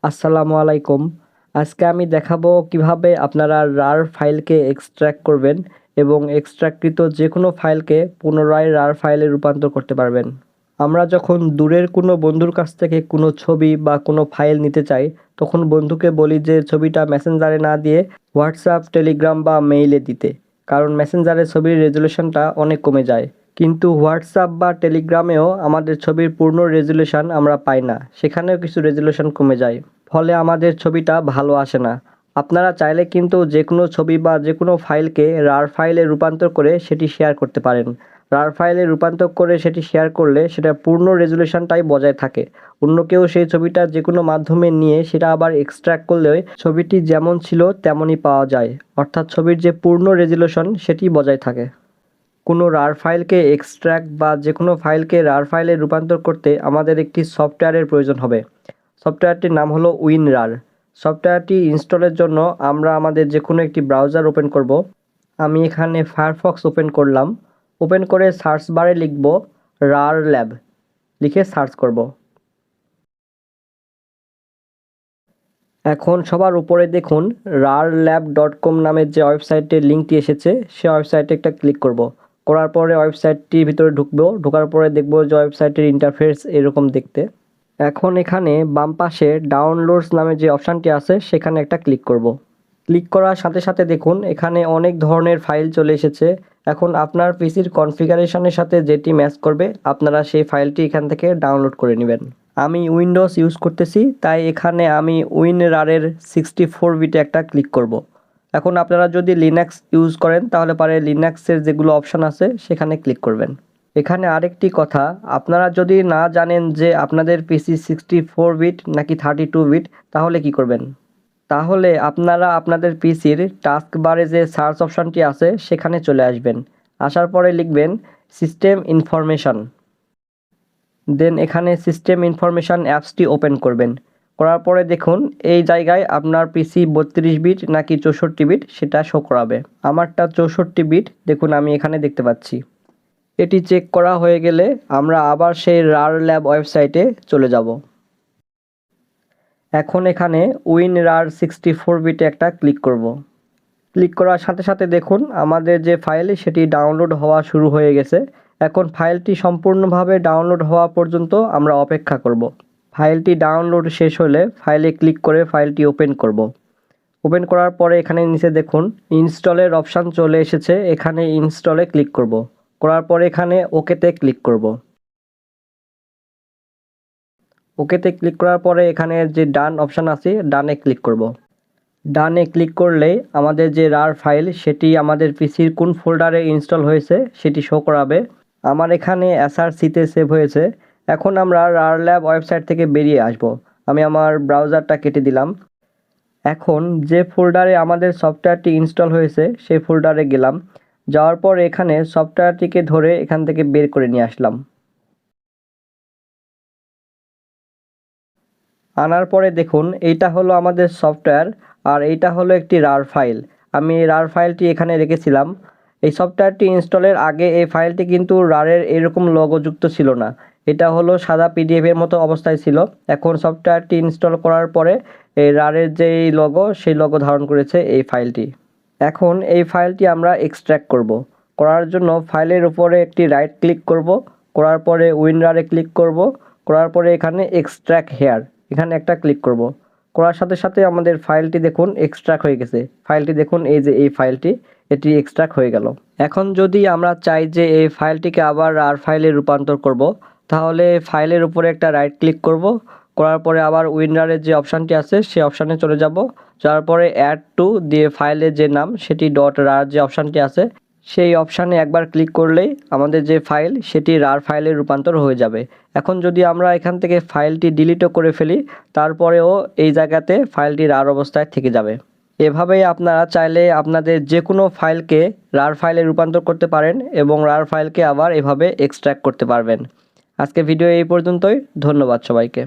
আসসালামু আলাইকুম। আজকে আমি দেখাবো কিভাবে আপনারা RAR ফাইলকে এক্সট্র্যাক্ট করবেন এবং এক্সট্র্যাক্টকৃত যে কোনো ফাইলকে পুনরায় RAR ফাইলে রূপান্তর করতে পারবেন। আমরা যখন দূরের কোনো বন্ধুর কাছ থেকে কোনো ছবি বা কোনো ফাইল নিতে চাই, তখন বন্ধুকে বলি যে ছবিটা মেসেঞ্জারে না দিয়ে হোয়াটসঅ্যাপ, টেলিগ্রাম বা মেইলে দিতে। কারণ মেসেঞ্জারে ছবির রেজুলেশনটা অনেক কমে যায়। কিন্তু হোয়াটসঅ্যাপ বা টেলিগ্রামেও আমাদের ছবির পূর্ণ রেজুলেশন আমরা পাই না, সেখানেও কিছু রেজুলেশন কমে যায়, ফলে আমাদের ছবিটা ভালো আসে না। আপনারা চাইলে কিন্তু যে কোনো ছবি বা যে কোনো ফাইলকে RAR ফাইলে রূপান্তর করে সেটি শেয়ার করতে পারেন। RAR ফাইলে রূপান্তর করে সেটি শেয়ার করলে সেটা পূর্ণ রেজুলেশনটাই বজায় থাকে। অন্য কেউ সেই ছবিটা যে কোনো মাধ্যমে নিয়ে সেটা আবার এক্সট্র্যাক্ট করলে ছবিটি যেমন ছিল তেমনই পাওয়া যায়, অর্থাৎ ছবির যে পূর্ণ রেজুলেশন সেটি বজায় থাকে। কোনো RAR ফাইলকে এক্সট্র্যাক্ট বা যে কোনো ফাইলকে RAR ফাইলে রূপান্তর করতে আমাদের একটি সফটওয়্যারের প্রয়োজন হবে। সফটওয়্যারটির নাম হলো WinRAR। সফটওয়্যারটি ইনস্টলের জন্য আমরা আমাদের যে কোনো একটি ব্রাউজার ওপেন করব। আমি এখানে ফায়ারফক্স ওপেন করলাম। ওপেন করে সার্চ বারে লিখব RAR ল্যাব, লিখে সার্চ করব। এখন সবার উপরে দেখুন rarlab.com নামের যে ওয়েবসাইটের লিঙ্কটি এসেছে, সে ওয়েবসাইটে একটা ক্লিক করব। করার পরে ওয়েবসাইটটির ভিতরে ঢুকবো। ঢোকার পরে দেখব যে ওয়েবসাইটের ইন্টারফেস এরকম দেখতে। এখন এখানে বাম পাশে ডাউনলোডস নামে যে অপশানটি আছে সেখানে একটা ক্লিক করব। ক্লিক করার সাথে সাথে দেখুন এখানে অনেক ধরনের ফাইল চলে এসেছে। এখন আপনার পিসির কনফিগারেশনের সাথে যেটি ম্যাচ করবে আপনারা সেই ফাইলটি এখান থেকে ডাউনলোড করে নেবেন। আমি উইন্ডোজ ইউজ করতেছি, তাই এখানে আমি WinRAR এর 64 বিটে একটা ক্লিক করব। এখন আপনারা যদি লিনাক্স ইউজ করেন তাহলে পারে লিনাক্সের যেগুলো অপশান আছে সেখানে ক্লিক করবেন। এখানে আরেকটি কথা, আপনারা যদি না জানেন যে আপনাদের পিসি 64 বিট নাকি 32 বিট তাহলে কি করবেন? তাহলে আপনারা আপনাদের পিসির টাস্ক বারে যে সার্চ অপশানটি আছে সেখানে চলে আসবেন। আসার পরে লিখবেন সিস্টেম ইনফরমেশন। দেন এখানে সিস্টেম ইনফরমেশন অ্যাপসটি ওপেন করবেন। করার পরে দেখুন এই জায়গায় আপনার পিসি 32 বিট নাকি 64 বিট সেটা শো করাবে। আমারটা 64 বিট, দেখুন আমি এখানে দেখতে পাচ্ছি। এটি চেক করা হয়ে গেলে আমরা আবার সেই RAR ল্যাব ওয়েবসাইটে চলে যাব। এখন এখানে WinRAR 64 বিটে একটা ক্লিক করব। ক্লিক করার সাথে সাথে দেখুন আমাদের যে ফাইল সেটি ডাউনলোড হওয়া শুরু হয়ে গেছে। এখন ফাইলটি সম্পূর্ণভাবে ডাউনলোড হওয়া পর্যন্ত আমরা অপেক্ষা করব। ফাইলটি ডাউনলোড শেষ হলে ফাইলে ক্লিক করে ফাইলটি ওপেন করব। ওপেন করার পরে এখানে নিচে দেখুন ইনস্টলের অপশান চলে এসেছে, এখানে ইনস্টলে ক্লিক করব। করার পরে এখানে ওকেতে ক্লিক করব। ওকেতে ক্লিক করার পরে এখানে যে ডান অপশান আছে ডানে ক্লিক করব। ডানে ক্লিক করলে আমাদের যে RAR ফাইল সেটি আমাদের পিসির কোন ফোল্ডারে ইনস্টল হয়েছে সেটি শো করাবে। আমার এখানে SRCতে সেভ হয়েছে। এখন আমরা RAR ল্যাব ওয়েবসাইট থেকে বেরিয়ে আসব। আমি আমার ব্রাউজারটা কেটে দিলাম। এখন যে ফোল্ডারে আমাদের সফটওয়্যারটি ইনস্টল হয়েছে সেই ফোল্ডারে গেলাম। যাওয়ার পর এখানে সফটওয়্যারটিকে ধরে এখান থেকে বের করে নিয়ে আসলাম। আনার পরে দেখুন এইটা হলো আমাদের সফটওয়্যার আর এইটা হলো একটি RAR ফাইল। আমি RAR ফাইলটি এখানে রেখেছিলাম। এই সফটওয়্যারটি ইনস্টলের আগে এই ফাইলটি কিন্তু RAR এর এরকম লোগো যুক্ত ছিল না, এটা হলো সাদা PDF এর মতো অবস্থায় ছিল। এখন সফটওয়্যারটি ইনস্টল করার পরে এই RAR এর যে লোগো সেই লোগো ধারণ করেছে এই ফাইলটি। এখন এই ফাইলটি আমরা এক্সট্র্যাক্ট করব। করার জন্য ফাইলের উপরে একটি রাইট ক্লিক করব। করার পরে WinRAR এ ক্লিক করব। করার পরে এখানে এক্সট্র্যাক্ট হেয়ার এখানে একটা ক্লিক করব। করার সাথে সাথে আমাদের ফাইলটি দেখুন এক্সট্র্যাক্ট হয়ে গেছে। ফাইলটি দেখুন এই যে এই ফাইলটি, এটি এক্সট্র্যাক্ট হয়ে গেল। এখন যদি আমরা চাই যে এই ফাইলটিকে আবার RAR ফাইলে রূপান্তর করব, তাহলে ফাইলের উপরে একটা রাইট ক্লিক করব। করার পরে আবার WinRAR এর যে অপশানটি আছে সেই অপশানে চলে যাব। যাওয়ার পরে অ্যাড টু দিয়ে ফাইলের যে নাম সেটি .rar যে অপশানটি আছে সেই অপশানে একবার ক্লিক করলেই আমাদের যে ফাইল সেটি RAR ফাইলে রূপান্তর হয়ে যাবে। এখন যদি আমরা এখান থেকে ফাইলটি ডিলিটও করে ফেলি তারপরেও এই জায়গাতে ফাইলটি RAR অবস্থায় থেকে যাবে। এভাবেই আপনারা চাইলে আপনাদের যে কোনো ফাইলকে RAR ফাইলে রূপান্তর করতে পারেন এবং RAR ফাইলকে আবার এভাবে এক্সট্র্যাক্ট করতে পারবেন। আজকে ভিডিও এই পর্যন্তই। ধন্যবাদ সবাইকে।